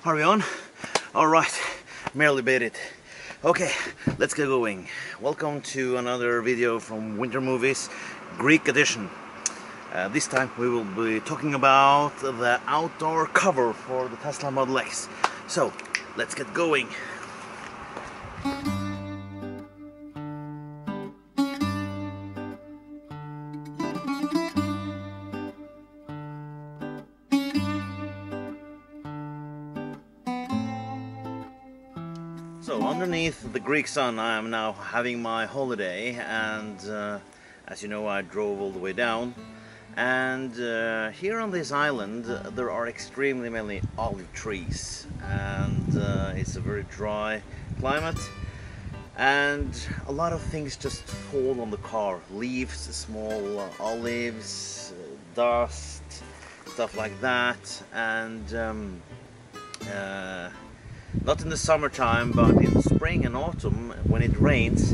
Are we on? Alright, merely made it. Okay, let's get going. Welcome to another video from Winter Movies, Greek edition. This time we will be talking about the outdoor cover for the Tesla Model X. So, let's get going. So underneath the Greek sun I am now having my holiday, and as you know, I drove all the way down, and here on this island there are extremely many olive trees, and it's a very dry climate, and a lot of things just fall on the car. Leaves, small olives, dust, stuff like that. And not in the summertime, but in the spring and autumn, when it rains,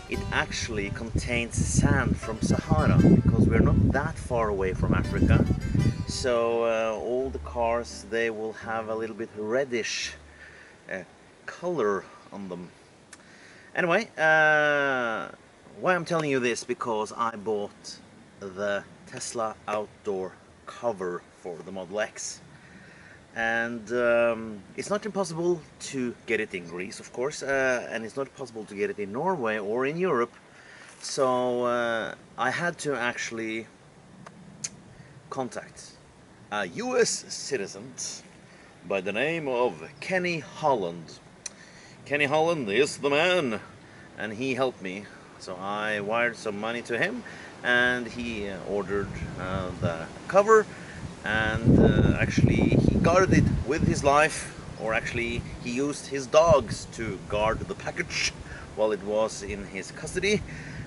it actually contains sand from Sahara, because we're not that far away from Africa. So all the cars, they will have a little bit reddish color on them. Anyway, why I'm telling you this, because I bought the Tesla outdoor cover for the Model X. And it's not impossible to get it in Greece, of course, and it's not possible to get it in Norway or in Europe. So I had to actually contact a US citizen by the name of Kenny Holland. Kenny Holland is the man, and he helped me. So I wired some money to him, and he ordered the cover. And actually he guarded it with his life, or actually he used his dogs to guard the package while it was in his custody,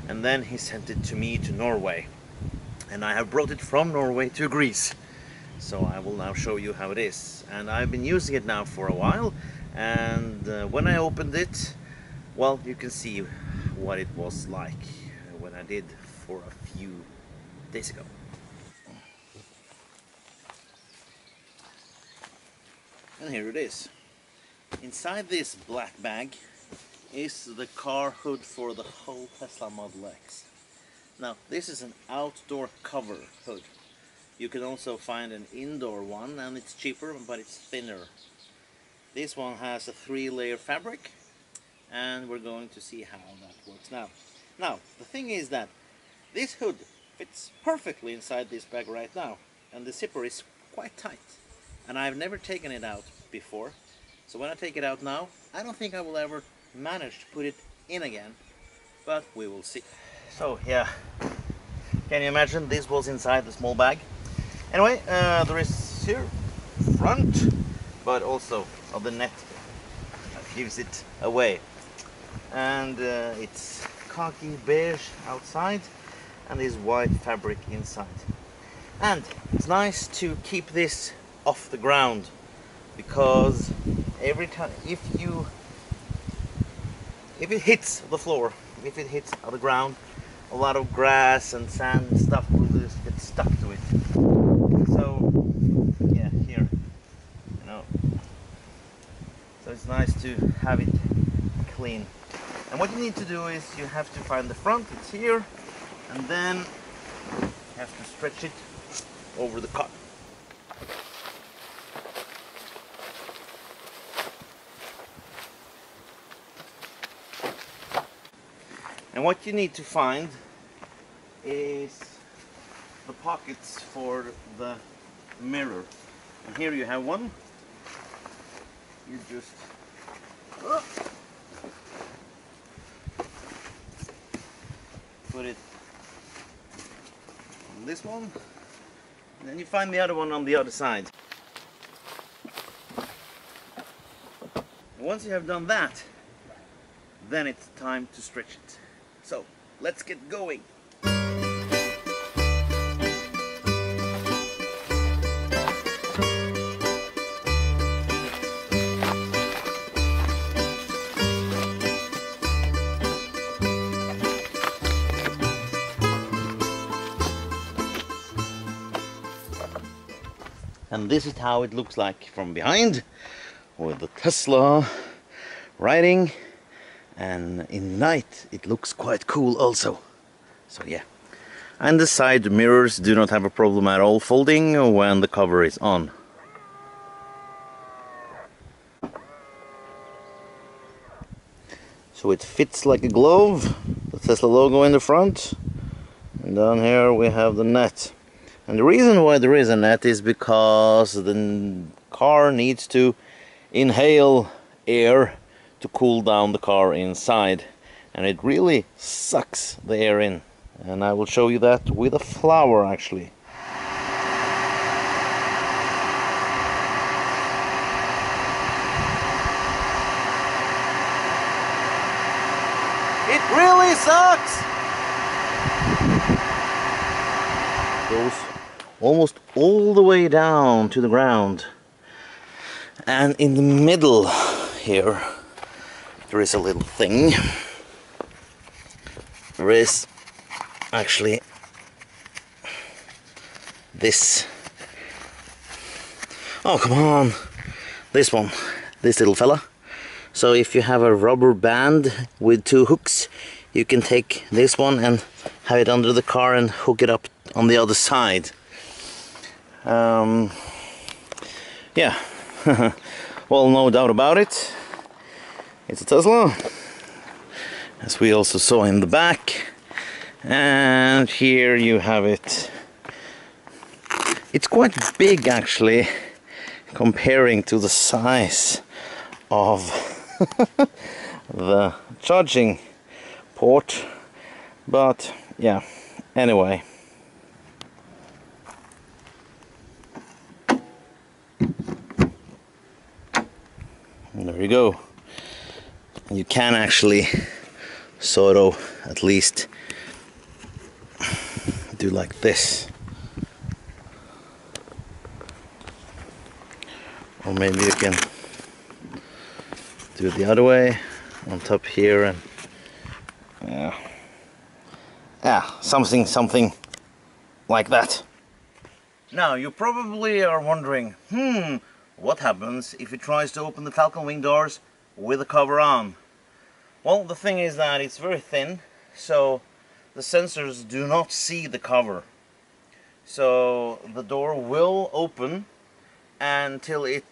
and then he sent it to me to Norway, and I have brought it from Norway to Greece. So I will now show you how it is, and I've been using it now for a while, and when I opened it, well, you can see what it was like when I did for a few days ago. And here it is. Inside this black bag is the car hood for the whole Tesla Model X. Now, this is an outdoor cover hood. You can also find an indoor one, and it's cheaper, but it's thinner. This one has a 3-layer fabric, and we're going to see how that works now. Now, the thing is that this hood fits perfectly inside this bag right now, and the zipper is quite tight. And I've never taken it out before, so when I take it out now, I don't think I will ever manage to put it in again, but we will see. So yeah, can you imagine this was inside the small bag? Anyway, there is here front, but also of the net that gives it away, and it's khaki beige outside and this white fabric inside. And it's nice to keep this off the ground, because every time if it hits the floor, if it hits the ground, a lot of grass and sand and stuff will just get stuck to it. So yeah, here, you know, so it's nice to have it clean. And what you need to do is you have to find the front, it's here, and then you have to stretch it over the car. And what you need to find is the pockets for the mirror. And here you have one. You just put it on this one, and then you find the other one on the other side. And once you have done that, then it's time to stretch it. So, let's get going. And this is how it looks like from behind. with the Tesla riding, and in night it looks quite cool also. So yeah. And the side mirrors do not have a problem at all folding when the cover is on. So it fits like a glove, the Tesla logo in the front, and down here we have the net. And the reason why there is a net is because the car needs to inhale air to cool down the car inside, and it really sucks the air in. And I will show you that with a flower actually. It really sucks! Goes almost all the way down to the ground. And in the middle here, there is a little thing. There is actually this. Oh, come on. This one. This little fella. So if you have a rubber band with two hooks, you can take this one and have it under the car and hook it up on the other side. Yeah. Well, no doubt about it. It's a Tesla, as we also saw in the back. And here you have it. It's quite big actually, comparing to the size of the charging port, but yeah, anyway. And there you go. You can actually sort of at least do like this, or maybe you can do it the other way on top here, and something like that. Now you probably are wondering, what happens if it tries to open the Falcon wing doors with the cover on? Well, the thing is that it's very thin, so the sensors do not see the cover. So the door will open until it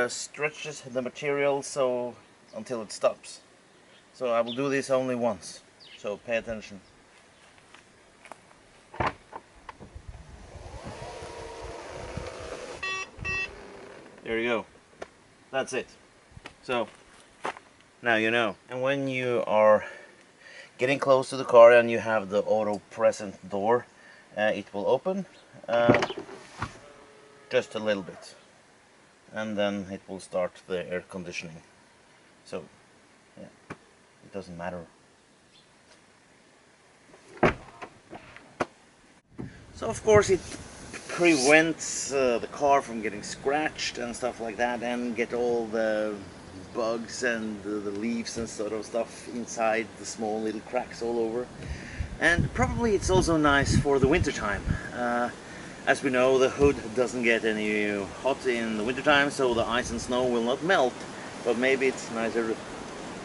stretches the material, so until it stops. So I will do this only once, so pay attention. There you go. That's it. So now you know. And when you are getting close to the car and you have the auto present door, it will open just a little bit, and then it will start the air conditioning. So yeah, it doesn't matter. So of course it prevents the car from getting scratched and stuff like that, and get all the bugs and the leaves and sort of stuff inside the small little cracks all over. And probably it's also nice for the winter time. As we know, the hood doesn't get any hot in the winter time, so the ice and snow will not melt. But maybe it's nicer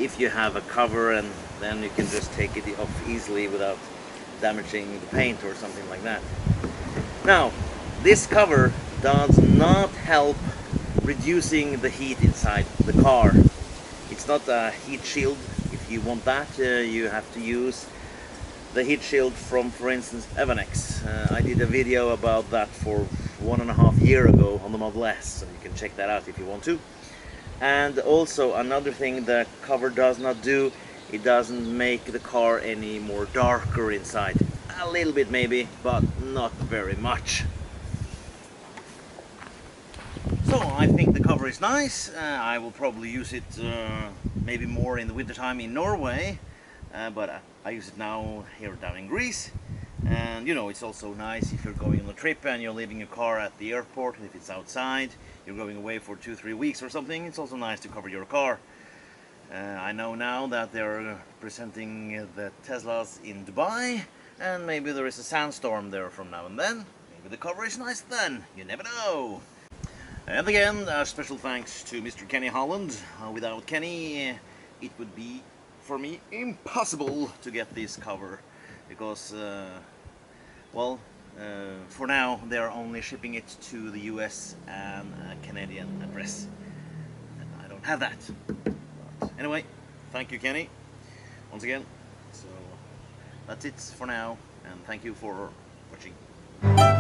if you have a cover, and then you can just take it off easily without damaging the paint or something like that. Now, this cover does not help reducing the heat inside the car. It's not a heat shield. If you want that, you have to use the heat shield from, for instance, Evanex. I did a video about that for 1.5 years ago on the Model S, so you can check that out if you want to. And also another thing the cover does not do, it doesn't make the car any more darker inside. A little bit maybe, but not very much. So I think the cover is nice. I will probably use it maybe more in the winter time in Norway, but I use it now here down in Greece. And you know, it's also nice if you're going on a trip and you're leaving your car at the airport. If it's outside, you're going away for 2-3 weeks or something, it's also nice to cover your car. I know now that they're presenting the Teslas in Dubai, and maybe there is a sandstorm there from now and then. Maybe the cover is nice then, you never know. And again, a special thanks to Mr. Kenny Holland. Without Kenny, it would be, for me, impossible to get this cover. Because, well, for now, they are only shipping it to the US and a Canadian address. And I don't have that. But anyway, thank you, Kenny, once again. So, that's it for now, and thank you for watching.